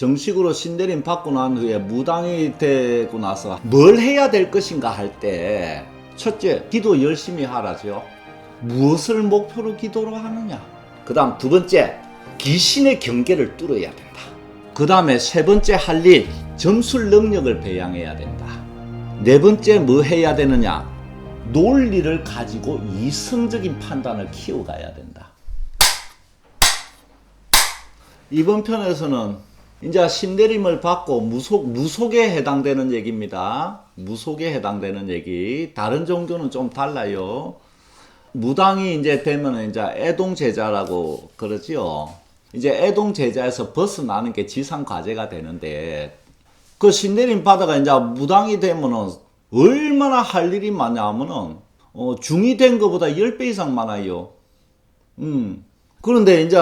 정식으로 신내림 받고 난 후에 무당이 되고 나서 뭘 해야 될 것인가 할 때 첫째, 기도 열심히 하라죠. 무엇을 목표로 기도를 하느냐. 그 다음 두 번째, 귀신의 경계를 뚫어야 된다. 그 다음에 세 번째 할 일, 점술 능력을 배양해야 된다. 네 번째 뭐 해야 되느냐. 논리를 가지고 이성적인 판단을 키워가야 된다. 이번 편에서는 이제 신내림을 받고 무속에 해당되는 얘기입니다. 무속에 해당되는 얘기. 다른 종교는 좀 달라요. 무당이 이제 되면 이제 애동제자라고 그러지요. 이제 애동제자에서 벗어나는 게 지상 과제가 되는데, 그 신내림 받아가 이제 무당이 되면은 얼마나 할 일이 많냐면은, 중이 된 것보다 10배 이상 많아요. 그런데 이제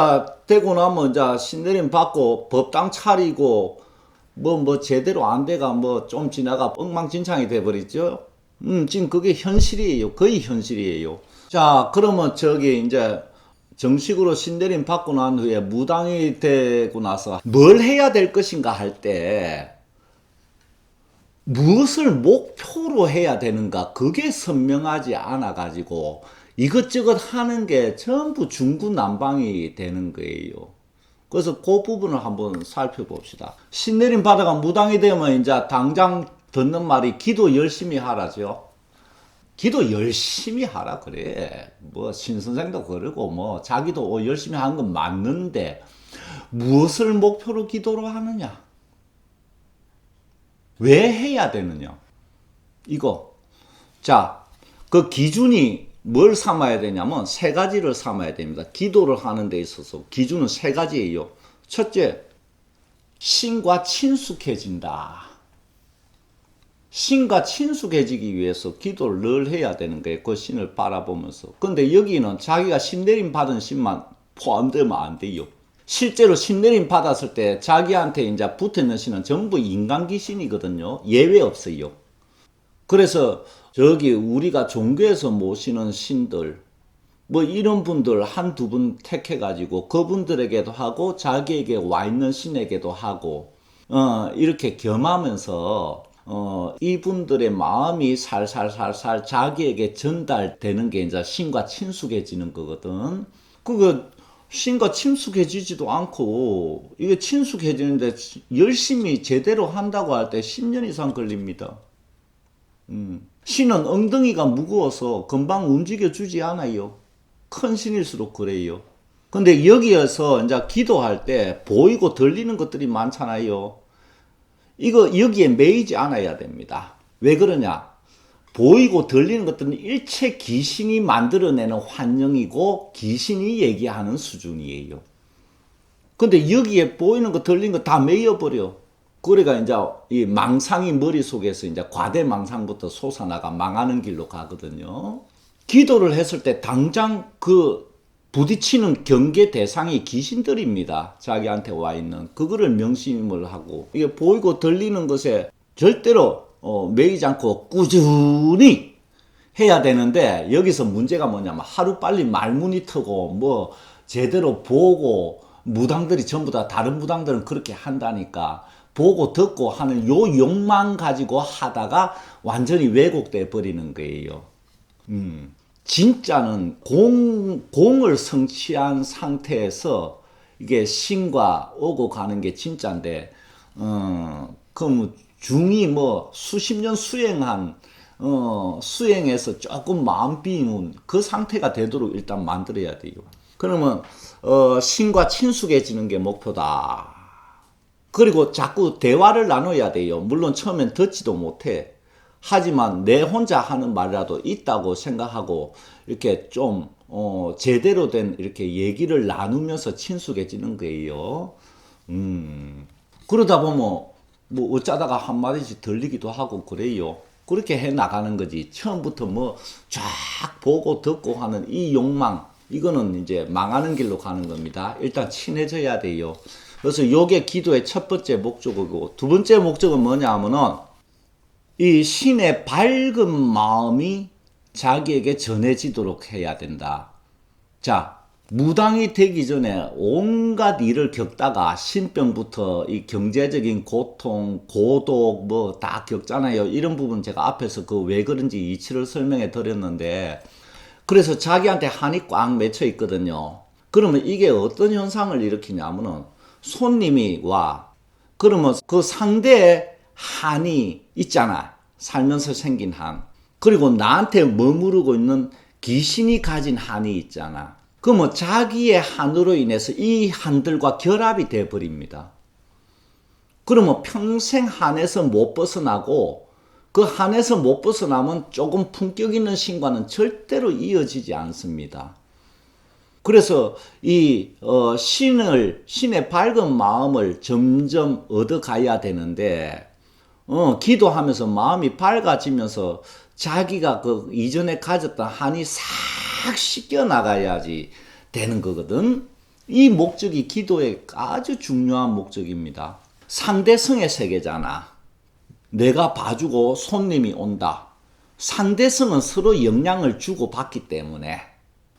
되고 나면 이제 신내림 받고 법당 차리고 뭐 제대로 안 돼가 뭐 좀 지나가 엉망진창이 돼버리죠. 지금 그게 현실이에요. 거의 현실이에요. 자, 그러면 저기 이제 정식으로 신내림 받고 난 후에 무당이 되고 나서 뭘 해야 될 것인가 할 때 무엇을 목표로 해야 되는가, 그게 선명하지 않아 가지고 이것저것 하는 게 전부 중구난방이 되는 거예요. 그래서 그 부분을 한번 살펴봅시다. 신내림 받아가 무당이 되면 이제 당장 듣는 말이 기도 열심히 하라죠. 기도 열심히 하라 그래. 뭐 신선생도 그러고 뭐 자기도 열심히 하는 건 맞는데 무엇을 목표로 기도를 하느냐? 왜 해야 되느냐? 이거. 자, 그 기준이 뭘 삼아야 되냐면 세 가지를 삼아야 됩니다. 기도를 하는 데 있어서 기준은 세 가지예요. 첫째, 신과 친숙해진다. 신과 친숙해지기 위해서 기도를 늘 해야 되는 거예요. 그 신을 바라보면서. 근데 여기는 자기가 신내림 받은 신만 포함되면 안 돼요. 실제로 신내림 받았을 때 자기한테 이제 붙어있는 신은 전부 인간 귀신이거든요. 예외 없어요. 그래서 저기 우리가 종교에서 모시는 신들, 뭐 이런 분들 한두 분 택해가지고 그분들에게도 하고 자기에게 와 있는 신에게도 하고, 이렇게 겸하면서 이분들의 마음이 살살살살 자기에게 전달되는 게 이제 신과 친숙해지는 거거든. 그거 신과 친숙해지지도 않고, 이게 친숙해지는데 열심히 제대로 한다고 할 때 10년 이상 걸립니다. 신은 엉덩이가 무거워서 금방 움직여주지 않아요. 큰 신일수록 그래요. 근데 여기에서 이제 기도할 때 보이고 들리는 것들이 많잖아요. 이거 여기에 매이지 않아야 됩니다. 왜 그러냐? 보이고 들리는 것들은 일체 귀신이 만들어내는 환영이고 귀신이 얘기하는 수준이에요. 근데 여기에 보이는 거 들리는 거 다 매여버려. 그래가 이제 이 망상이 머릿속에서 이제 과대망상부터 솟아나가 망하는 길로 가거든요. 기도를 했을 때 당장 그 부딪히는 경계 대상이 귀신들입니다. 자기한테 와 있는. 그거를 명심을 하고, 이게 보이고 들리는 것에 절대로 매이지 않고 꾸준히 해야 되는데, 여기서 문제가 뭐냐면 하루빨리 말문이 트고 뭐 제대로 보고, 무당들이 전부 다 다른 무당들은 그렇게 한다니까 보고 듣고 하는 요 욕망 가지고 하다가 완전히 왜곡돼 버리는 거예요. 진짜는 공을 성취한 상태에서 이게 신과 오고 가는 게 진짜인데, 그럼 중이 뭐 수십 년 수행한, 수행해서 조금 마음 비운 그 상태가 되도록 일단 만들어야 돼요. 그러면, 신과 친숙해지는 게 목표다. 그리고 자꾸 대화를 나눠야 돼요. 물론 처음엔 듣지도 못해. 하지만 내 혼자 하는 말이라도 있다고 생각하고 이렇게 좀 제대로 된 이렇게 얘기를 나누면서 친숙해지는 거예요. 그러다 보면 뭐 어쩌다가 한마디씩 들리기도 하고 그래요. 그렇게 해 나가는 거지. 처음부터 뭐 쫙 보고 듣고 하는 이 욕망, 이거는 이제 망하는 길로 가는 겁니다. 일단 친해져야 돼요. 그래서 요게 기도의 첫 번째 목적이고, 두 번째 목적은 뭐냐 하면은 이 신의 밝은 마음이 자기에게 전해지도록 해야 된다. 자, 무당이 되기 전에 온갖 일을 겪다가 신병부터 이 경제적인 고통, 고독 뭐 다 겪잖아요. 이런 부분 제가 앞에서 그 왜 그런지 이치를 설명해 드렸는데, 그래서 자기한테 한이 꽉 맺혀 있거든요. 그러면 이게 어떤 현상을 일으키냐면은 손님이 와. 그러면 그 상대의 한이 있잖아. 살면서 생긴 한. 그리고 나한테 머무르고 있는 귀신이 가진 한이 있잖아. 그러면 자기의 한으로 인해서 이 한들과 결합이 돼 버립니다. 그러면 평생 한에서 못 벗어나고, 그 한에서 못 벗어나면 조금 품격 있는 신과는 절대로 이어지지 않습니다. 그래서 이 신의 밝은 마음을 점점 얻어가야 되는데, 기도하면서 마음이 밝아지면서 자기가 그 이전에 가졌던 한이 싹 씻겨 나가야지 되는 거거든. 이 목적이 기도의 아주 중요한 목적입니다. 상대성의 세계잖아. 내가 봐주고 손님이 온다. 상대성은 서로 영향을 주고 받기 때문에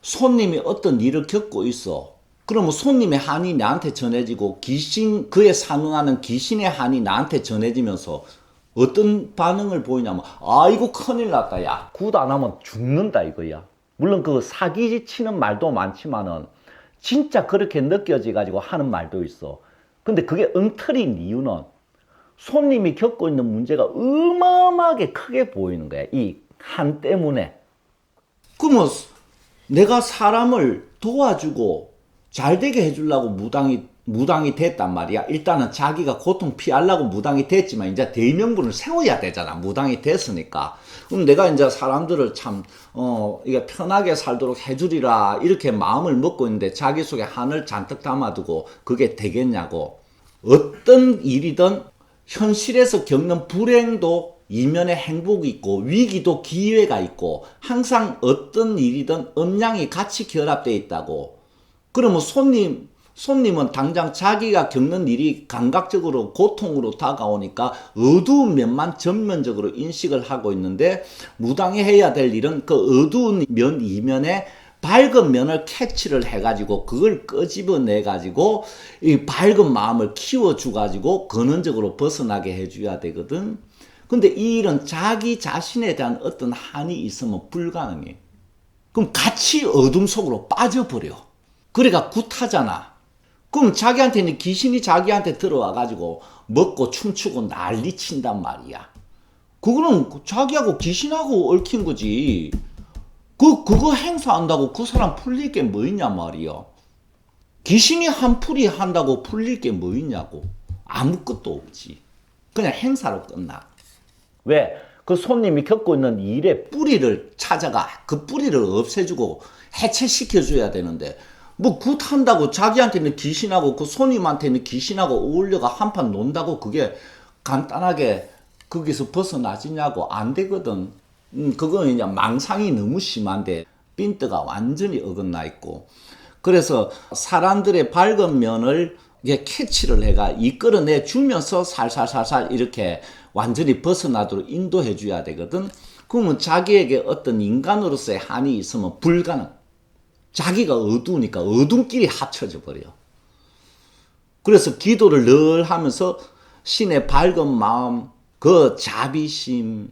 손님이 어떤 일을 겪고 있어. 그러면 손님의 한이 나한테 전해지고 그에 상응하는 귀신의 한이 나한테 전해지면서 어떤 반응을 보이냐면, 이거 큰일 났다. 야, 굿 안 하면 죽는다 이거야. 물론 그 사기 치는 말도 많지만은 진짜 그렇게 느껴져 가지고 하는 말도 있어. 근데 그게 엉터리인 이유는 손님이 겪고 있는 문제가 어마어마하게 크게 보이는 거야. 이 한 때문에. 그러면 내가 사람을 도와주고 잘 되게 해주려고 무당이 됐단 말이야. 일단은 자기가 고통 피하려고 무당이 됐지만 이제 대명분을 세워야 되잖아. 무당이 됐으니까. 그럼 내가 이제 사람들을 참 이게 편하게 살도록 해주리라 이렇게 마음을 먹고 있는데 자기 속에 한을 잔뜩 담아두고 그게 되겠냐고. 어떤 일이든 현실에서 겪는 불행도 이면에 행복이 있고 위기도 기회가 있고 항상 어떤 일이든 음양이 같이 결합되어 있다고. 그러면 손님은 당장 자기가 겪는 일이 감각적으로 고통으로 다가오니까 어두운 면만 전면적으로 인식을 하고 있는데, 무당이 해야 될 일은 그 어두운 면 이면에 밝은 면을 캐치를 해가지고 그걸 끄집어내가지고 이 밝은 마음을 키워주가지고 근원적으로 벗어나게 해줘야 되거든. 근데 이 일은 자기 자신에 대한 어떤 한이 있으면 불가능해. 그럼 같이 어둠 속으로 빠져버려. 그래가 굿하잖아. 그럼 자기한테는 귀신이 자기한테 들어와가지고 먹고 춤추고 난리 친단 말이야. 그거는 자기하고 귀신하고 얽힌 거지. 그거 행사한다고 그 사람 풀릴 게 뭐 있냐 말이야. 귀신이 한풀이 한다고 풀릴 게 뭐 있냐고. 아무것도 없지. 그냥 행사로 끝나. 왜? 그 손님이 겪고 있는 일의 뿌리를 찾아가 그 뿌리를 없애주고 해체시켜줘야 되는데, 뭐 굿한다고 자기한테는 귀신하고 그 손님한테는 귀신하고 어울려가 한판 논다고 그게 간단하게 거기서 벗어나지냐고. 안 되거든. 그건 그냥 망상이 너무 심한데 핀트가 완전히 어긋나 있고. 그래서 사람들의 밝은 면을 이게 캐치를 해가 이끌어내 주면서 살살살살 이렇게 완전히 벗어나도록 인도해 줘야 되거든. 그러면 자기에게 어떤 인간으로서의 한이 있으면 불가능. 자기가 어두우니까 어둠끼리 합쳐져 버려. 그래서 기도를 늘 하면서 신의 밝은 마음, 그 자비심,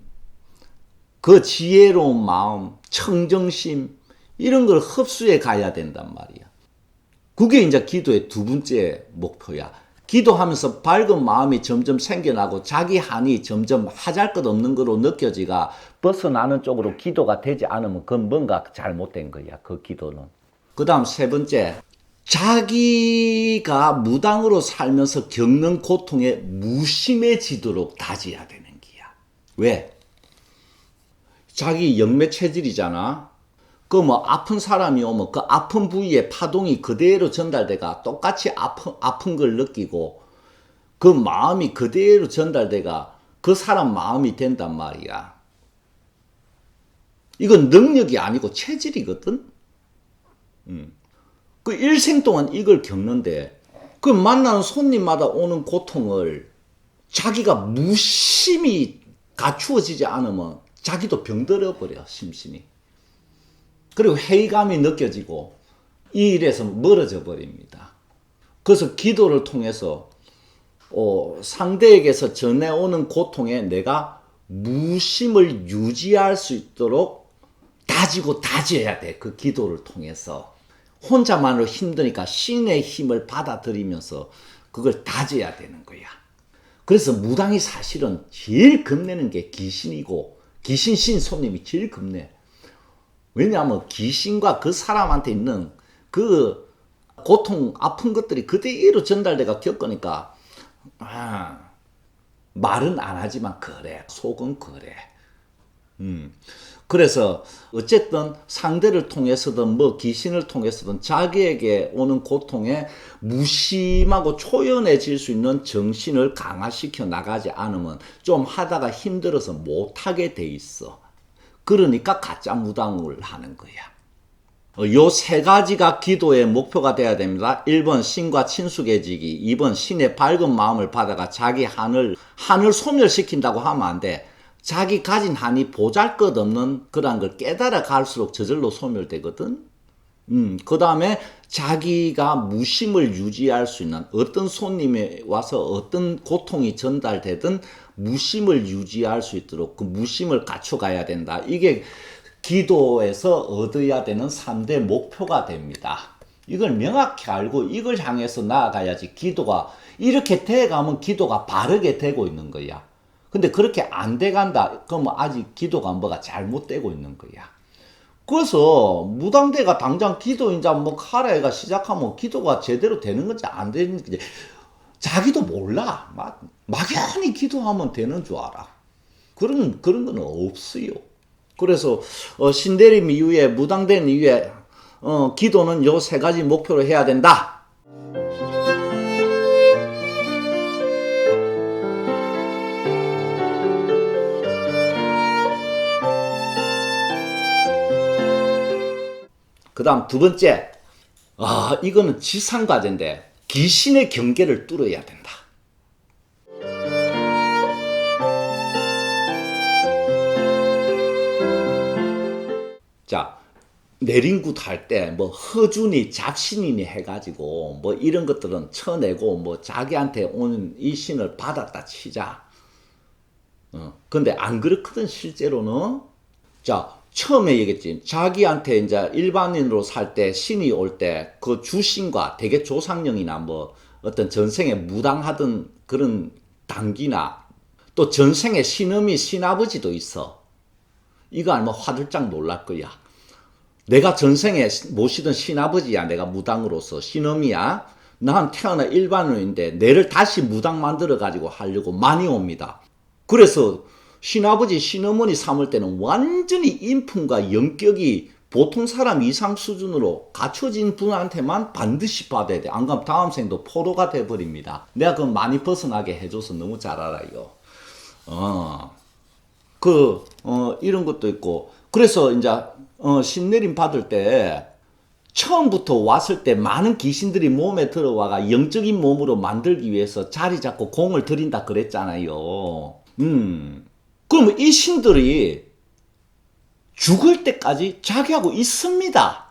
그 지혜로운 마음, 청정심, 이런 걸 흡수해 가야 된단 말이야. 그게 이제 기도의 두 번째 목표야. 기도하면서 밝은 마음이 점점 생겨나고 자기 한이 점점 하잘것없는 거로 느껴지가 벗어나는 쪽으로 기도가 되지 않으면 그건 뭔가 잘못된 거야. 그 기도는. 그 다음 세 번째, 자기가 무당으로 살면서 겪는 고통에 무심해지도록 다져야 되는 거야. 왜? 자기 영매 체질이잖아. 그 뭐 아픈 사람이 오면 그 아픈 부위에 파동이 그대로 전달돼가 똑같이 아픈 걸 느끼고 그 마음이 그대로 전달돼가 그 사람 마음이 된단 말이야. 이건 능력이 아니고 체질이거든. 그 일생 동안 이걸 겪는데 그 만나는 손님마다 오는 고통을 자기가 무심히 갖추어지지 않으면 자기도 병들어 버려, 심신이. 그리고 회의감이 느껴지고 이 일에서 멀어져 버립니다. 그래서 기도를 통해서 상대에게서 전해오는 고통에 내가 무심을 유지할 수 있도록 다지고 다져야 돼. 그 기도를 통해서. 혼자만으로 힘드니까 신의 힘을 받아들이면서 그걸 다져야 되는 거야. 그래서 무당이 사실은 제일 겁내는 게 귀신이고, 귀신 신 손님이 제일 겁내. 왜냐하면 귀신과 그 사람한테 있는 그 고통, 아픈 것들이 그대로 전달돼가 겪으니까, 말은 안 하지만 그래. 속은 그래. 그래서 어쨌든 상대를 통해서든 뭐 귀신을 통해서든 자기에게 오는 고통에 무심하고 초연해질 수 있는 정신을 강화시켜 나가지 않으면 좀 하다가 힘들어서 못하게 돼 있어. 그러니까 가짜 무당을 하는 거야. 요 세 가지가 기도의 목표가 돼야 됩니다. 1번 신과 친숙해지기, 2번 신의 밝은 마음을 받아가 자기 한을 소멸시킨다고 하면 안 돼. 자기 가진 한이 보잘것없는 그런 걸 깨달아 갈수록 저절로 소멸되거든. 그 다음에 자기가 무심을 유지할 수 있는, 어떤 손님이 와서 어떤 고통이 전달되든 무심을 유지할 수 있도록 그 무심을 갖춰가야 된다. 이게 기도에서 얻어야 되는 3대 목표가 됩니다. 이걸 명확히 알고 이걸 향해서 나아가야지 기도가, 이렇게 돼가면 기도가 바르게 되고 있는 거야. 근데 그렇게 안 돼간다. 그러면 아직 기도가 뭐가 잘못되고 있는 거야. 그래서 무당대가 당장 기도 이제 뭐 하라가 시작하면 기도가 제대로 되는 건지 안 되는 건지 자기도 몰라. 막연히 기도하면 되는 줄 알아. 그런 건 없어요. 그래서 신대림 이후에 무당된 이후에 기도는 요 세 가지 목표로 해야 된다. 그 다음 두 번째, 이거는 지상과제인데 귀신의 경계를 뚫어야 된다. 자, 내린굿 할 때 뭐 허준이 잡신이니 해가지고 뭐 이런 것들은 쳐내고 뭐 자기한테 오는 이 신을 받았다 치자. 근데 안 그렇거든 실제로는. 자, 처음에 얘기했지. 자기한테 이제 일반인으로 살 때 신이 올 때 그 주신과 대개 조상령이나 뭐 어떤 전생에 무당하던 그런 당기나 또 전생에 신음이 신아버지도 있어. 이거 알면 화들짝 놀랄 거야. 내가 전생에 모시던 신아버지야. 내가 무당으로서 신음이야. 난 태어나 일반인인데 내를 다시 무당 만들어 가지고 하려고 많이 옵니다. 그래서 신아버지, 신어머니 삼을 때는 완전히 인품과 영격이 보통 사람 이상 수준으로 갖춰진 분한테만 반드시 받아야 돼. 안 그러면 다음 생도 포로가 돼버립니다. 내가 그건 많이 벗어나게 해줘서 너무 잘 알아요. 이런 것도 있고. 그래서 이제, 신내림 받을 때, 처음부터 왔을 때 많은 귀신들이 몸에 들어와가 영적인 몸으로 만들기 위해서 자리 잡고 공을 들인다 그랬잖아요. 그러면 이 신들이 죽을 때까지 자기하고 있습니다.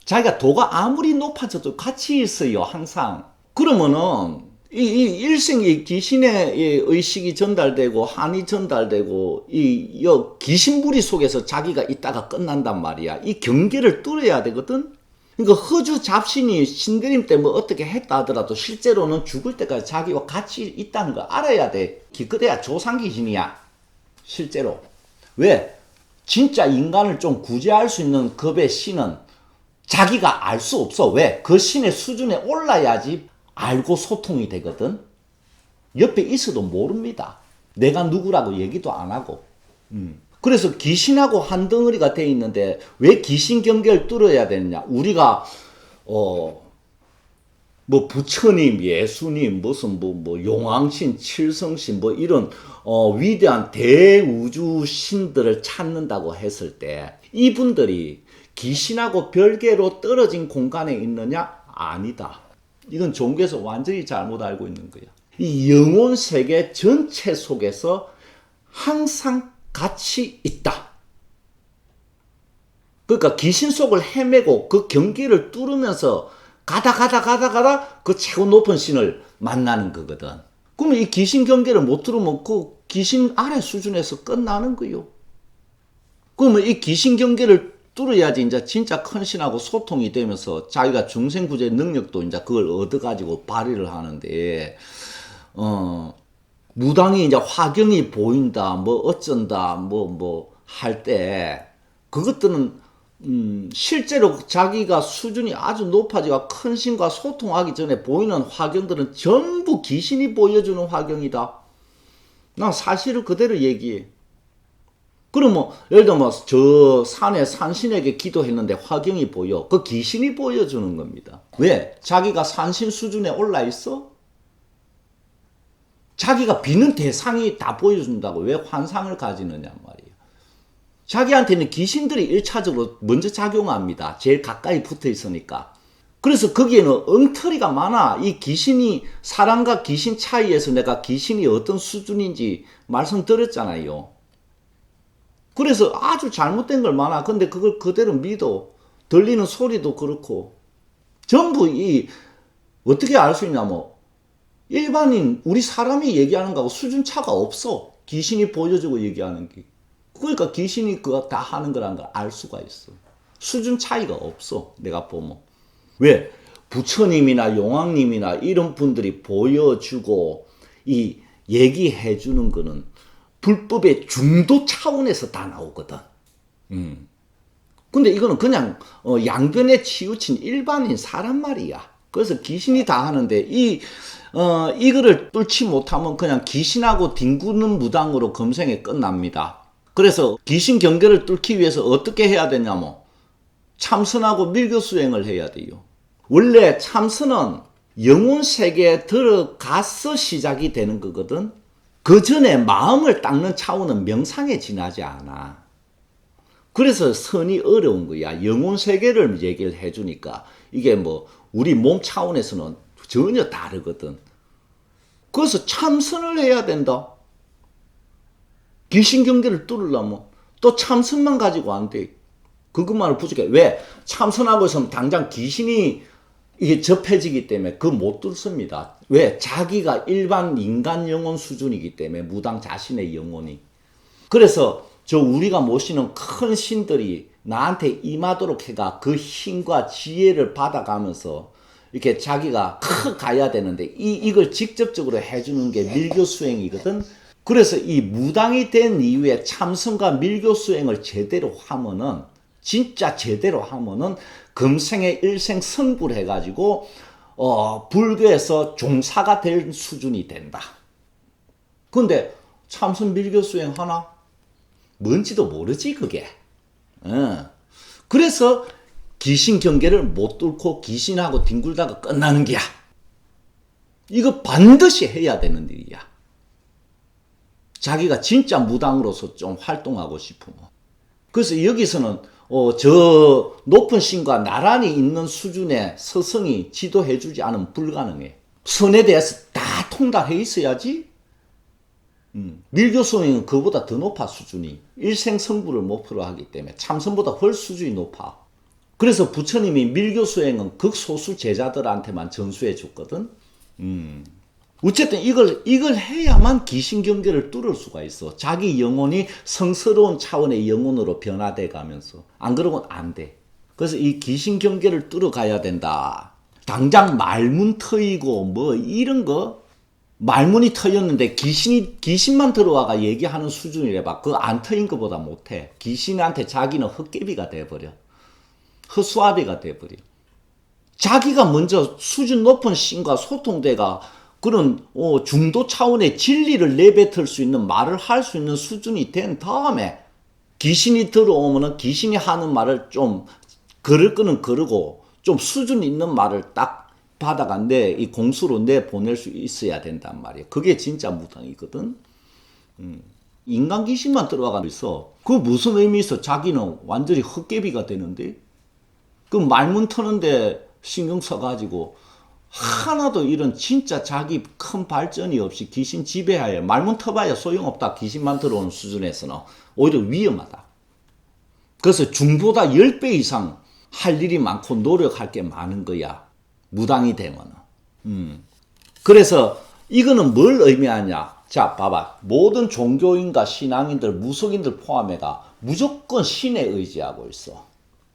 자기가 도가 아무리 높아져도 같이 있어요, 항상. 그러면은, 이 일생이 귀신의 의식이 전달되고, 한이 전달되고, 귀신무리 속에서 자기가 있다가 끝난단 말이야. 이 경계를 뚫어야 되거든? 그러니까 허주 잡신이 신드림 때 뭐 어떻게 했다 하더라도 실제로는 죽을 때까지 자기와 같이 있다는 걸 알아야 돼. 기껏해야 조상귀신이야. 실제로. 왜? 진짜 인간을 좀 구제할 수 있는 급의 신은 자기가 알 수 없어. 왜? 그 신의 수준에 올라야지 알고 소통이 되거든. 옆에 있어도 모릅니다. 내가 누구라고 얘기도 안 하고. 그래서 귀신하고 한 덩어리가 돼 있는데 왜 귀신 경계를 뚫어야 되느냐? 우리가 뭐 부처님, 예수님, 무슨 뭐 용왕신, 칠성신 뭐 이런 위대한 대우주 신들을 찾는다고 했을 때 이분들이 귀신하고 별개로 떨어진 공간에 있느냐? 아니다. 이건 종교에서 완전히 잘못 알고 있는 거야. 이 영혼 세계 전체 속에서 항상 같이 있다. 그러니까 귀신 속을 헤매고 그 경계를 뚫으면서 가다 그 최고 높은 신을 만나는 거거든. 그러면 이 귀신 경계를 못 뚫으면 그 귀신 아래 수준에서 끝나는 거요. 그러면 이 귀신 경계를 뚫어야지 이제 진짜 큰 신하고 소통이 되면서 자기가 중생구제 능력도 이제 그걸 얻어가지고 발휘를 하는데, 무당이 이제 화경이 보인다, 뭐 어쩐다, 뭐 할 때, 그것들은, 실제로 자기가 수준이 아주 높아지고 큰 신과 소통하기 전에 보이는 화경들은 전부 귀신이 보여주는 화경이다. 난 사실을 그대로 얘기해. 그럼 예를 들면 저 산에 산신에게 기도했는데 화경이 보여. 그 귀신이 보여주는 겁니다. 왜? 자기가 산신 수준에 올라 있어? 자기가 비는 대상이 다 보여준다고 왜 환상을 가지느냐 말이에요. 자기한테는 귀신들이 1차적으로 먼저 작용합니다. 제일 가까이 붙어 있으니까. 그래서 거기에는 엉터리가 많아. 이 귀신이, 사람과 귀신 차이에서 내가 귀신이 어떤 수준인지 말씀드렸잖아요. 그래서 아주 잘못된 걸 많아. 근데 그걸 그대로 믿어. 들리는 소리도 그렇고. 전부 어떻게 알 수 있냐면, 일반인, 우리 사람이 얘기하는 거하고 수준 차가 없어. 귀신이 보여주고 얘기하는 게. 그러니까 귀신이 그거 다 하는 거라는 걸 알 수가 있어. 수준 차이가 없어. 내가 보면. 왜? 부처님이나 용왕님이나 이런 분들이 보여주고, 얘기해 주는 거는 불법의 중도 차원에서 다 나오거든. 근데 이거는 그냥 양변에 치우친 일반인 사람 말이야. 그래서 귀신이 다 하는데 이거를 뚫지 못하면 그냥 귀신하고 뒹구는 무당으로 금생에 끝납니다. 그래서 귀신 경계를 뚫기 위해서 어떻게 해야 되냐면 참선하고 밀교 수행을 해야 돼요. 원래 참선은 영혼 세계에 들어가서 시작이 되는 거거든. 그 전에 마음을 닦는 차원은 명상에 지나지 않아. 그래서 선이 어려운 거야. 영혼 세계를 얘기를 해주니까 이게 우리 몸 차원에서는 전혀 다르거든. 그래서 참선을 해야 된다. 귀신 경계를 뚫으려면 또 참선만 가지고 안 돼. 그것만을 부족해. 왜? 참선하고 있으면 당장 귀신이 이게 접해지기 때문에 그 못 뚫습니다. 왜? 자기가 일반 인간 영혼 수준이기 때문에 무당 자신의 영혼이. 그래서 우리가 모시는 큰 신들이 나한테 임하도록 해가 그 힘과 지혜를 받아가면서 이렇게 자기가 가야 되는데 이걸 직접적으로 해주는 게 밀교 수행이거든. 그래서 이 무당이 된 이후에 참선과 밀교 수행을 제대로 하면은 진짜 제대로 하면은 금생에 일생 성불 해가지고 불교에서 종사가 될 수준이 된다. 근데 참선 밀교 수행 하나? 뭔지도 모르지 그게. 그래서 귀신 경계를 못 뚫고 귀신하고 뒹굴다가 끝나는 게야. 이거 반드시 해야 되는 일이야. 자기가 진짜 무당으로서 좀 활동하고 싶으면. 그래서 여기서는 저 높은 신과 나란히 있는 수준의 스승이 지도해주지 않으면 불가능해. 선에 대해서 다 통달해 있어야지. 밀교 수행은 그보다 더 높아 수준이. 일생성불을 목표로 하기 때문에 참선보다 훨 수준이 높아. 그래서 부처님이 밀교 수행은 극소수 제자들한테만 전수해 줬거든. 어쨌든 이걸 해야만 귀신 경계를 뚫을 수가 있어. 자기 영혼이 성스러운 차원의 영혼으로 변화돼 가면서. 안 그러면 안 돼. 그래서 이 귀신 경계를 뚫어 가야 된다. 당장 말문 트이고 이런 거 말문이 트였는데 귀신만 들어와가 얘기하는 수준이래봐. 그거 안 트인 것보다 못해. 귀신한테 자기는 헛개비가 돼버려. 헛수아비가 돼버려. 자기가 먼저 수준 높은 신과 소통돼가 그런 중도 차원의 진리를 내뱉을 수 있는 말을 할 수 있는 수준이 된 다음에 귀신이 들어오면은 귀신이 하는 말을 좀 걸을 거는 거르고 좀 수준 있는 말을 딱 받아가 이 공수로 내보낼 수 있어야 된단 말이야. 그게 진짜 무당이거든. 인간 귀신만 들어가고 있어. 그 무슨 의미 있어? 자기는 완전히 헛개비가 되는데. 그 말문 터는데 신경 써가지고 하나도 이런 진짜 자기 큰 발전이 없이 귀신 지배하에 말문 터봐야 소용없다. 귀신만 들어오는 수준에서는 오히려 위험하다. 그래서 중보다 10배 이상 할 일이 많고 노력할 게 많은 거야. 무당이 되면은. 그래서 이거는 뭘 의미하냐. 자, 봐봐. 모든 종교인과 신앙인들, 무속인들 포함해가 무조건 신에 의지하고 있어.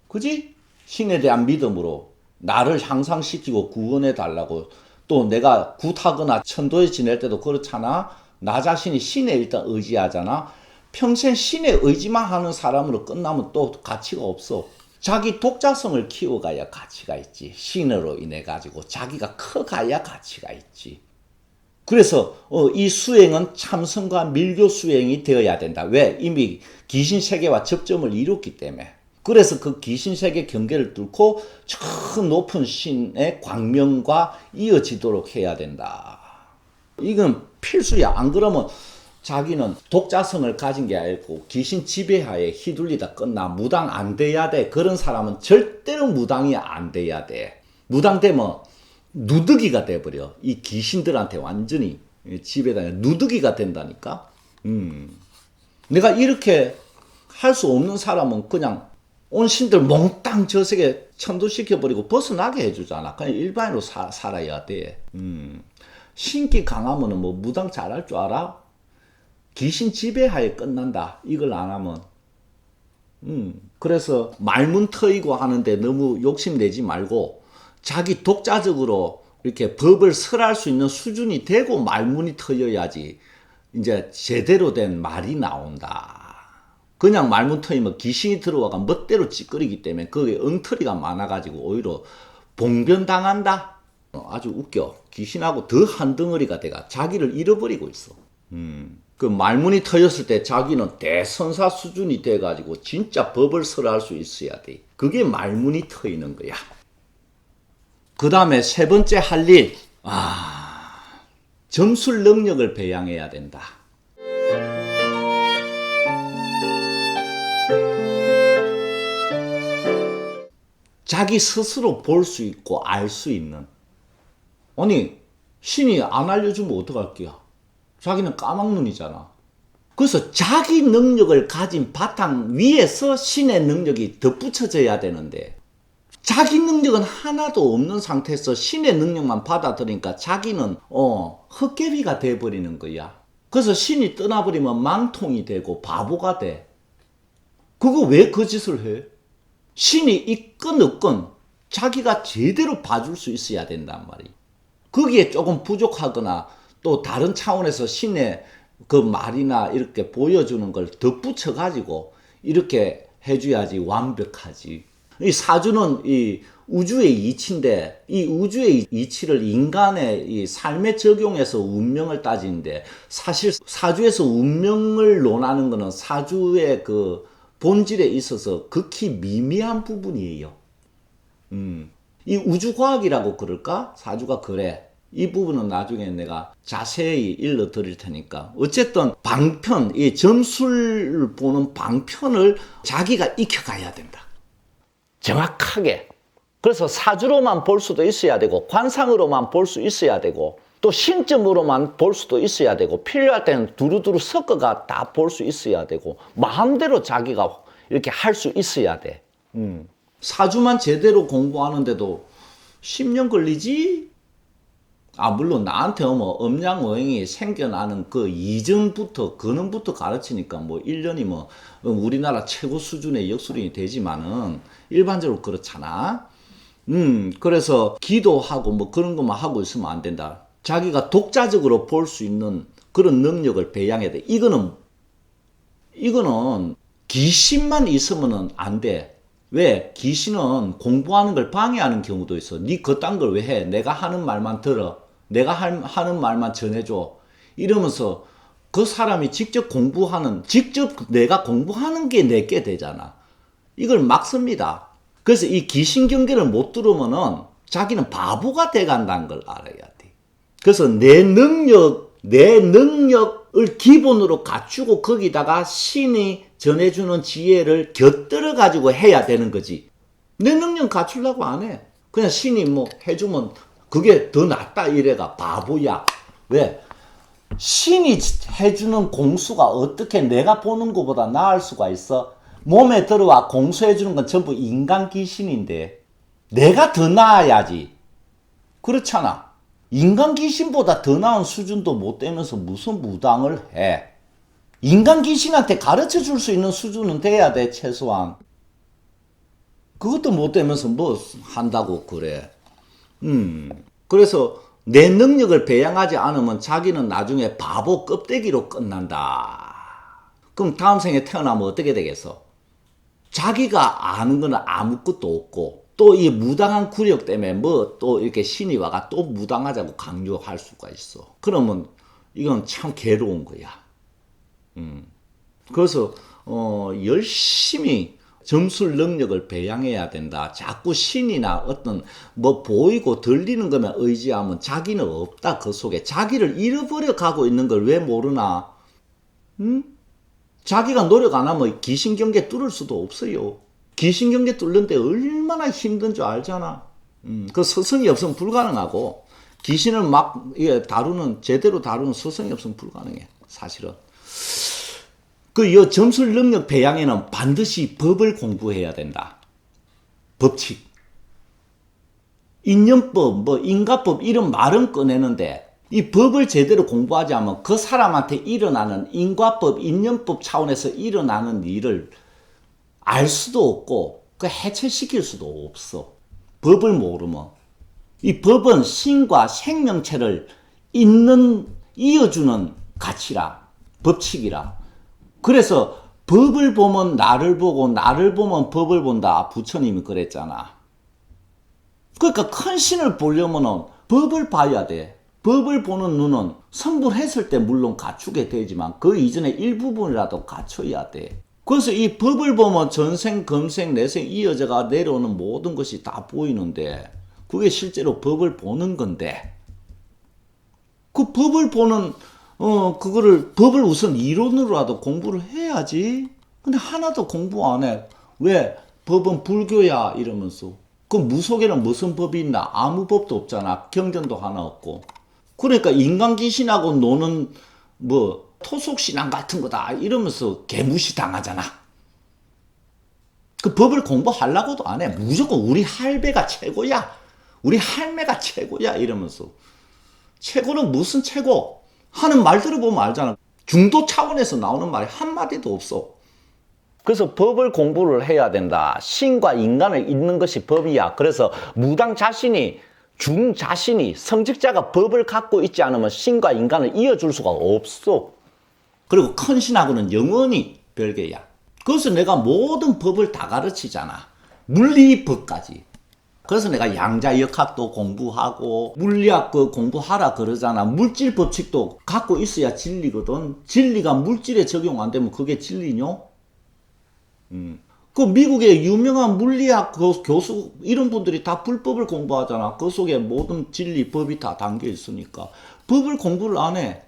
그지? 신에 대한 믿음으로 나를 향상시키고 구원해 달라고. 또 내가 굿하거나 천도에 지낼 때도 그렇잖아. 나 자신이 신에 일단 의지하잖아. 평생 신에 의지만 하는 사람으로 끝나면 또 가치가 없어. 자기 독자성을 키워가야 가치가 있지. 신으로 인해 가지고 자기가 커가야 가치가 있지. 그래서 이 수행은 참선과 밀교 수행이 되어야 된다. 왜? 이미 귀신 세계와 접점을 이뤘기 때문에. 그래서 그 귀신 세계 경계를 뚫고 저 높은 신의 광명과 이어지도록 해야 된다. 이건 필수야. 안 그러면 자기는 독자성을 가진 게 아니고 귀신 지배하에 휘둘리다 끝나. 무당 안 돼야 돼. 그런 사람은 절대로 무당이 안 돼야 돼. 무당 되면 누드기가 돼버려. 이 귀신들한테 완전히 지배당해. 누드기가 된다니까. 내가 이렇게 할 수 없는 사람은 그냥 온 신들 몽땅 저 세계 천도시켜버리고 벗어나게 해주잖아. 그냥 일반인으로 살아야 돼. 신기 강하면 뭐 무당 잘할 줄 알아? 귀신 지배하에 끝난다. 이걸 안 하면. 그래서 말문 트이고 하는데 너무 욕심내지 말고 자기 독자적으로 이렇게 법을 설할 수 있는 수준이 되고 말문이 트여야지 이제 제대로 된 말이 나온다. 그냥 말문 트이면 귀신이 들어와가 멋대로 찌끄리기 때문에 거기에 엉터리가 많아가지고 오히려 봉변당한다. 아주 웃겨. 귀신하고 더 한 덩어리가 돼가 자기를 잃어버리고 있어. 그 말문이 터졌을 때 자기는 대선사 수준이 돼가지고 진짜 법을 설할 수 있어야 돼. 그게 말문이 터이는 거야. 그 다음에 세 번째 할 일, 점술 능력을 배양해야 된다. 자기 스스로 볼 수 있고 알 수 있는. 아니, 신이 안 알려주면 어떡할게요? 자기는 까막눈이잖아. 그래서 자기 능력을 가진 바탕 위에서 신의 능력이 덧붙여져야 되는데 자기 능력은 하나도 없는 상태에서 신의 능력만 받아들이니까 자기는 헛개비가 돼버리는 거야. 그래서 신이 떠나버리면 망통이 되고 바보가 돼. 그거 왜 그 짓을 해? 신이 있건 없건 자기가 제대로 봐줄 수 있어야 된단 말이야. 거기에 조금 부족하거나 또 다른 차원에서 신의 그 말이나 이렇게 보여주는 걸 덧붙여가지고 이렇게 해줘야지 완벽하지. 이 사주는 이 우주의 이치인데 이 우주의 이치를 인간의 이 삶에 적용해서 운명을 따지는데 사실 사주에서 운명을 논하는 거는 사주의 그 본질에 있어서 극히 미미한 부분이에요. 이 우주과학이라고 그럴까? 사주가 그래. 이 부분은 나중에 내가 자세히 일러 드릴 테니까. 어쨌든 방편, 이 점수를 보는 방편을 자기가 익혀가야 된다. 정확하게. 그래서 사주로만 볼 수도 있어야 되고 관상으로만 볼 수 있어야 되고 또 신점으로만 볼 수도 있어야 되고 필요할 때는 두루두루 섞어가 다 볼 수 있어야 되고 마음대로 자기가 이렇게 할 수 있어야 돼. 사주만 제대로 공부하는데도 10년 걸리지? 물론 나한테 음양어행이 생겨나는 그 이전부터, 근원부터 가르치니까 뭐 1년이면 우리나라 최고 수준의 역술인이 되지만은 일반적으로 그렇잖아. 그래서 기도하고 뭐 그런 것만 하고 있으면 안 된다. 자기가 독자적으로 볼 수 있는 그런 능력을 배양해야 돼. 이거는 귀신만 있으면은 안 돼. 왜? 귀신은 공부하는 걸 방해하는 경우도 있어. 니 그딴 걸 왜 해? 내가 하는 말만 들어. 내가 하는 말만 전해줘. 이러면서 그 사람이 직접 내가 공부하는 게 내게 되잖아. 이걸 막습니다. 그래서 이 귀신 경계를 못 들으면은 자기는 바보가 돼간다는 걸 알아야 돼. 그래서 내 능력을 기본으로 갖추고 거기다가 신이 전해주는 지혜를 곁들여 가지고 해야 되는 거지. 내 능력 갖추려고 안 해. 그냥 신이 뭐 해주면 그게 더 낫다 이래가 바보야. 왜? 신이 해주는 공수가 어떻게 내가 보는 것보다 나을 수가 있어? 몸에 들어와 공수해주는 건 전부 인간 귀신인데 내가 더 나아야지. 그렇잖아. 인간 귀신보다 더 나은 수준도 못 되면서 무슨 무당을 해. 인간 귀신한테 가르쳐 줄 수 있는 수준은 돼야 돼, 최소한. 그것도 못 되면서 뭐 한다고 그래. 그래서 내 능력을 배양하지 않으면 자기는 나중에 바보 껍데기로 끝난다. 그럼 다음 생에 태어나면 어떻게 되겠어? 자기가 아는 거는 아무것도 없고 또 이 무당한 구력 때문에 뭐 또 이렇게 신이 와가 또 무당하자고 강요할 수가 있어. 그러면 이건 참 괴로운 거야. 그래서 열심히 점술 능력을 배양해야 된다. 자꾸 신이나 어떤 뭐 보이고 들리는 것만 의지하면 자기는 없다. 그 속에 자기를 잃어버려 가고 있는 걸 왜 모르나? 자기가 노력 안 하면 귀신 경계 뚫을 수도 없어요. 귀신 경계 뚫는데 얼마나 힘든 줄 알잖아. 그 스승이 없으면 불가능하고 귀신을 막 제대로 다루는 스승이 없으면 불가능해. 사실은. 그 점술 능력 배양에는 반드시 법을 공부해야 된다. 법칙. 인연법, 뭐 인가법 이런 말은 꺼내는데 이 법을 제대로 공부하지 않으면 그 사람한테 일어나는 인과법, 인연법 차원에서 일어나는 일을 알 수도 없고 그 해체시킬 수도 없어. 법을 모르면. 이 법은 신과 생명체를 이어주는 가치라. 법칙이라. 그래서 법을 보면 나를 보고 나를 보면 법을 본다. 부처님이 그랬잖아. 그러니까 큰 신을 보려면 법을 봐야 돼. 법을 보는 눈은 성불했을 때 물론 갖추게 되지만 그 이전에 일부분이라도 갖춰야 돼. 그래서 이 법을 보면 전생, 금생, 내생 이어져가 내려오는 모든 것이 다 보이는데 그게 실제로 법을 보는 건데 그 법을 보는 법을 우선 이론으로라도 공부를 해야지. 근데 하나도 공부 안 해. 왜? 법은 불교야 이러면서. 그 무속에는 무슨 법이 있나? 아무 법도 없잖아. 경전도 하나 없고. 그러니까 인간 귀신하고 노는 뭐 토속신앙 같은 거다 이러면서 개무시 당하잖아. 그 법을 공부하려고도 안 해. 무조건 우리 할배가 최고야. 우리 할매가 최고야 이러면서. 최고는 무슨 최고? 하는 말 들어보면 알잖아. 중도 차원에서 나오는 말이 한마디도 없어. 그래서 법을 공부를 해야 된다. 신과 인간을 잇는 것이 법이야. 그래서 무당 자신이 성직자가 법을 갖고 있지 않으면 신과 인간을 이어줄 수가 없어. 그리고 큰 신하고는 영원히 별개야. 그래서 내가 모든 법을 다 가르치잖아. 물리법까지. 그래서 내가 양자역학도 공부하고 물리학 공부하라 그러잖아. 물질 법칙도 갖고 있어야 진리거든. 진리가 물질에 적용 안 되면 그게 진리뇨? 그 미국의 유명한 물리학 교수 이런 분들이 다 불법을 공부하잖아. 그 속에 모든 진리 법이 다 담겨 있으니까 법을 공부를 안 해.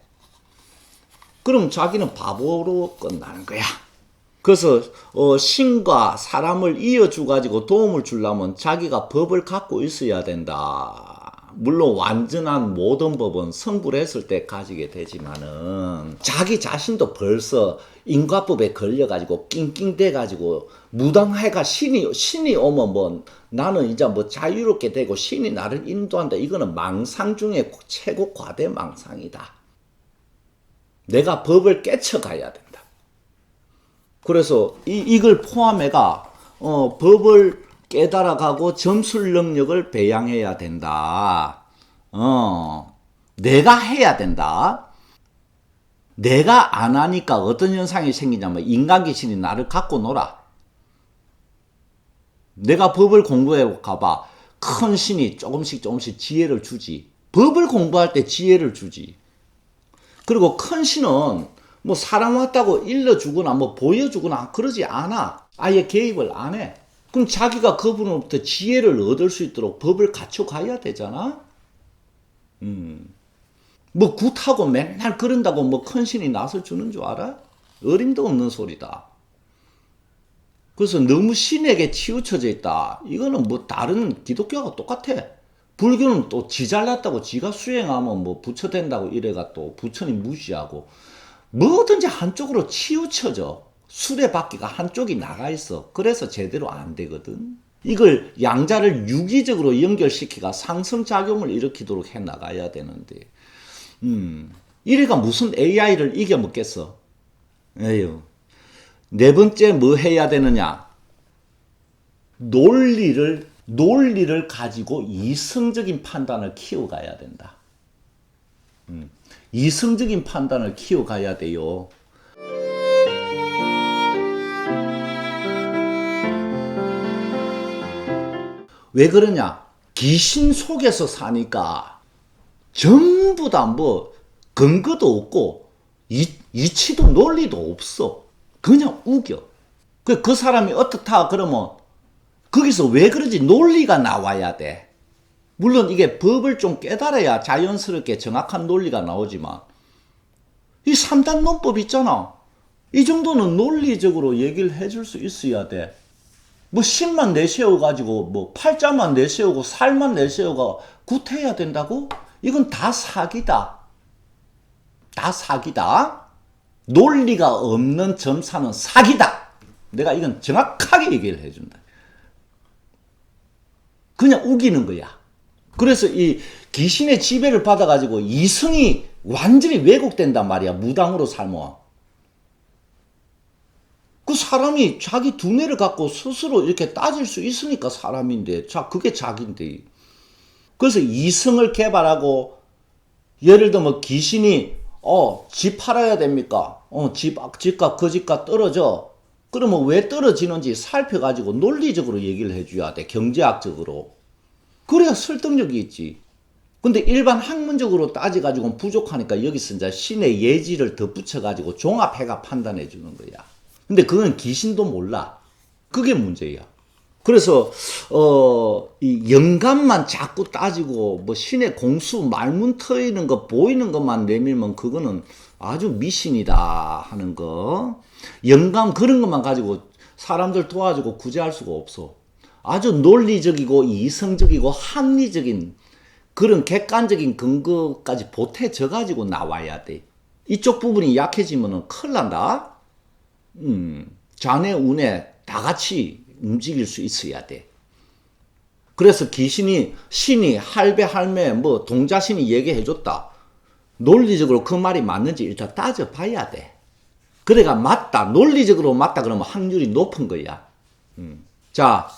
그럼 자기는 바보로 끝나는 거야. 그래서 신과 사람을 이어주 가지고 도움을 주려면 자기가 법을 갖고 있어야 된다. 물론 완전한 모든 법은 성불했을 때 가지게 되지만은 자기 자신도 벌써 인과법에 걸려가지고 낑낑대가지고 무당해가 신이 오면 뭐 나는 이제 뭐 자유롭게 되고 신이 나를 인도한다. 이거는 망상 중에 최고 과대 망상이다. 내가 법을 깨쳐가야 된다. 그래서 이걸 포함해가 법을 깨달아가고 점술 능력을 배양해야 된다. 내가 해야 된다. 내가 안 하니까 어떤 현상이 생기냐면 인간귀신이 나를 갖고 놀아. 내가 법을 공부해 가봐. 큰 신이 조금씩 지혜를 주지. 법을 공부할 때 지혜를 주지. 그리고 큰 신은 뭐 사람 왔다고 일러주거나 뭐 보여주거나 그러지 않아. 아예 개입을 안 해. 그럼 자기가 그분으로부터 지혜를 얻을 수 있도록 법을 갖춰가야 되잖아. 뭐 굿하고 맨날 그런다고 뭐 큰 신이 나서 주는 줄 알아? 어림도 없는 소리다. 그래서 너무 신에게 치우쳐져 있다. 이거는 뭐 다른 기독교하고 똑같아. 불교는 또 지 잘났다고 지가 수행하면 뭐 부처 된다고 이래가 또 부처님 무시하고 뭐든지 한쪽으로 치우쳐져. 수레바퀴가 한쪽이 나가 있어. 그래서 제대로 안 되거든. 이걸 양자를 유기적으로 연결시키가 상승작용을 일으키도록 해 나가야 되는데, 이래가 무슨 AI를 이겨먹겠어. 에휴. 네 번째 뭐 해야 되느냐? 논리를 가지고 이성적인 판단을 키워가야 된다. 이성적인 판단을 키워가야 돼요. 왜 그러냐? 귀신 속에서 사니까 전부 다 뭐 근거도 없고 이치도 논리도 없어. 그냥 우겨. 그 사람이 어떻다 그러면 거기서 왜 그런지 논리가 나와야 돼. 물론 이게 법을 좀 깨달아야 자연스럽게 정확한 논리가 나오지만 이 3단 논법 있잖아. 이 정도는 논리적으로 얘기를 해줄 수 있어야 돼. 뭐 10만 내세워가지고 뭐 팔자만 내세우고 살만 내세워가 구태해야 된다고? 이건 다 사기다. 다 사기다. 논리가 없는 점사는 사기다. 내가 이건 정확하게 얘기를 해준다. 그냥 우기는 거야. 그래서 이 귀신의 지배를 받아가지고 이성이 완전히 왜곡된단 말이야. 무당으로 살면. 그 사람이 자기 두뇌를 갖고 스스로 이렇게 따질 수 있으니까 사람인데, 자, 그게 자기인데. 그래서 이성을 개발하고, 예를 들면 귀신이, 집 팔아야 됩니까? 집값, 그 집값 떨어져. 그러면 왜 떨어지는지 살펴가지고 논리적으로 얘기를 해줘야 돼. 경제학적으로. 그래야 설득력이 있지. 근데 일반 학문적으로 따져가지고는 부족하니까 여기서 이제 신의 예지를 덧붙여가지고 종합해가 판단해 주는 거야. 근데 그건 귀신도 몰라. 그게 문제야. 그래서 이 영감만 자꾸 따지고 뭐 신의 공수 말문 트이는 거 보이는 것만 내밀면 그거는 아주 미신이다 하는 거. 영감 그런 것만 가지고 사람들 도와주고 구제할 수가 없어. 아주 논리적이고 이성적이고 합리적인 그런 객관적인 근거까지 보태져 가지고 나와야 돼. 이쪽 부분이 약해지면은 큰일 난다. 자네 운에 다 같이 움직일 수 있어야 돼. 그래서 신이 할배 할매 뭐 동자신이 얘기해줬다. 논리적으로 그 말이 맞는지 일단 따져봐야 돼. 그래가 맞다. 논리적으로 맞다 그러면 확률이 높은 거야. 자,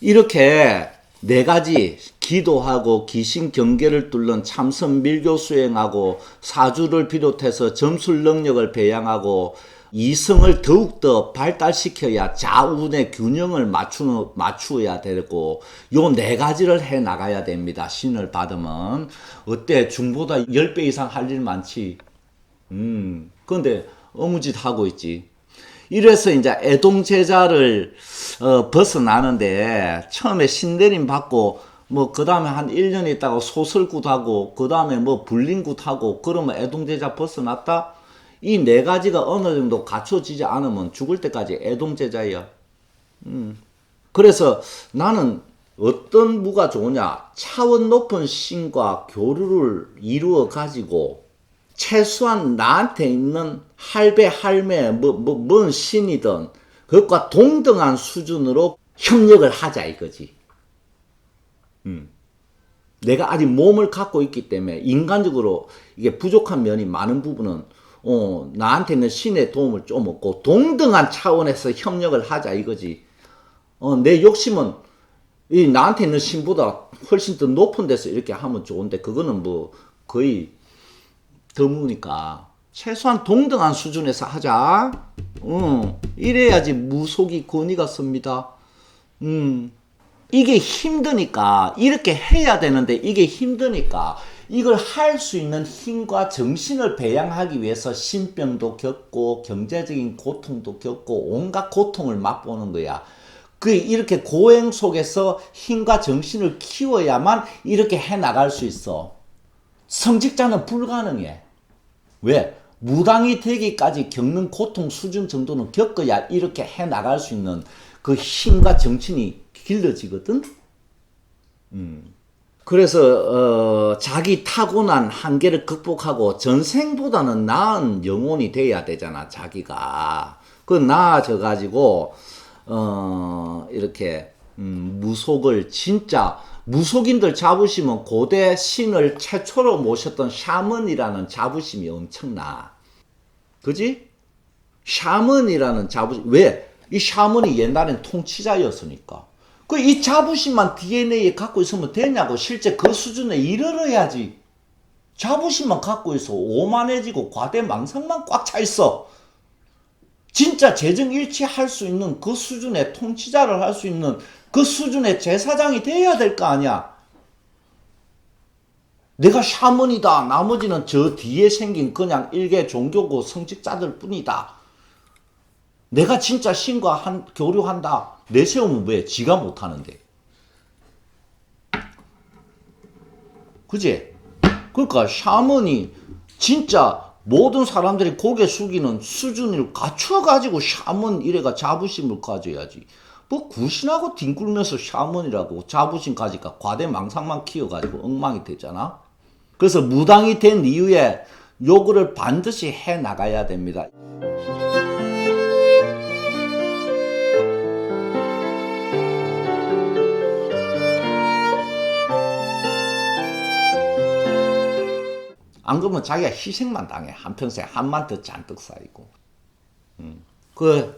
이렇게 네 가지 기도하고 귀신 경계를 뚫는 참선 밀교 수행하고 사주를 비롯해서 점술 능력을 배양하고 이성을 더욱더 발달시켜야 자운의 균형을 맞추어야 되고 요 네 가지를 해 나가야 됩니다. 신을 받으면. 어때? 중보다 10배 이상 할 일 많지. 그런데 어무짓 하고 있지. 이래서 이제 애동제자를 벗어나는데 처음에 신내림 받고 뭐 그 다음에 한 1년 있다가 소설굿하고 그 다음에 뭐 불린굿하고 그러면 애동제자 벗어났다? 이 네 가지가 어느 정도 갖춰지지 않으면 죽을 때까지 애동제자야. 그래서 나는 어떤 무가 좋으냐? 차원 높은 신과 교류를 이루어 가지고 최소한 나한테 있는 할배, 할매, 뭔 신이든 그것과 동등한 수준으로 협력을 하자 이거지. 내가 아직 몸을 갖고 있기 때문에 인간적으로 이게 부족한 면이 많은 부분은 나한테 있는 신의 도움을 좀 얻고 동등한 차원에서 협력을 하자 이거지. 내 욕심은 이 나한테 있는 신보다 훨씬 더 높은 데서 이렇게 하면 좋은데 그거는 뭐 거의 드무니까 최소한 동등한 수준에서 하자. 이래야지 무속이 권위가 섭니다. 이게 힘드니까 이렇게 해야 되는데 이게 힘드니까 이걸 할 수 있는 힘과 정신을 배양하기 위해서 신병도 겪고 경제적인 고통도 겪고 온갖 고통을 맛보는 거야. 이렇게 고행 속에서 힘과 정신을 키워야만 이렇게 해나갈 수 있어. 성직자는 불가능해. 왜? 무당이 되기까지 겪는 고통 수준 정도는 겪어야 이렇게 해나갈 수 있는 그 힘과 정신이 길러지거든? 그래서 자기 타고난 한계를 극복하고 전생보다는 나은 영혼이 돼야 되잖아 자기가. 그 나아져 가지고 이렇게 무속을 진짜 무속인들 자부심은 고대 신을 최초로 모셨던 샤먼이라는 자부심이 엄청나. 그지? 샤먼이라는 자부심. 왜? 이 샤먼이 옛날엔 통치자였으니까. 그 이 자부심만 DNA에 갖고 있으면 되냐고. 실제 그 수준에 이르러야지. 자부심만 갖고 있어. 오만해지고 과대망상만 꽉 차 있어. 진짜 재정일치할 수 있는 그 수준의 통치자를 할 수 있는 그 수준의 제사장이 돼야 될 거 아니야. 내가 샤먼이다. 나머지는 저 뒤에 생긴 그냥 일개 종교고 성직자들 뿐이다. 내가 진짜 신과 교류한다. 내세우면 왜? 지가 못하는데. 그지? 그러니까 샤먼이 진짜 모든 사람들이 고개 숙이는 수준을 갖춰가지고 샤먼 이래가 자부심을 가져야지. 뭐 구신하고 뒹굴면서 샤먼이라고 자부심 가지니까 과대망상만 키워가지고 엉망이 되잖아. 그래서 무당이 된 이후에 요거를 반드시 해 나가야 됩니다. 안 그러면 자기가 희생만 당해. 한평생 한만 더 잔뜩 쌓이고.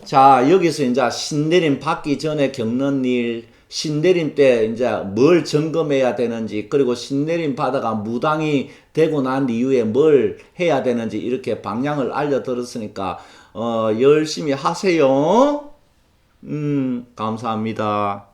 자, 여기서 이제 신내림 받기 전에 겪는 일, 신내림 때 이제 뭘 점검해야 되는지, 그리고 신내림 받아가 무당이 되고 난 이후에 뭘 해야 되는지 이렇게 방향을 알려드렸으니까, 열심히 하세요. 감사합니다.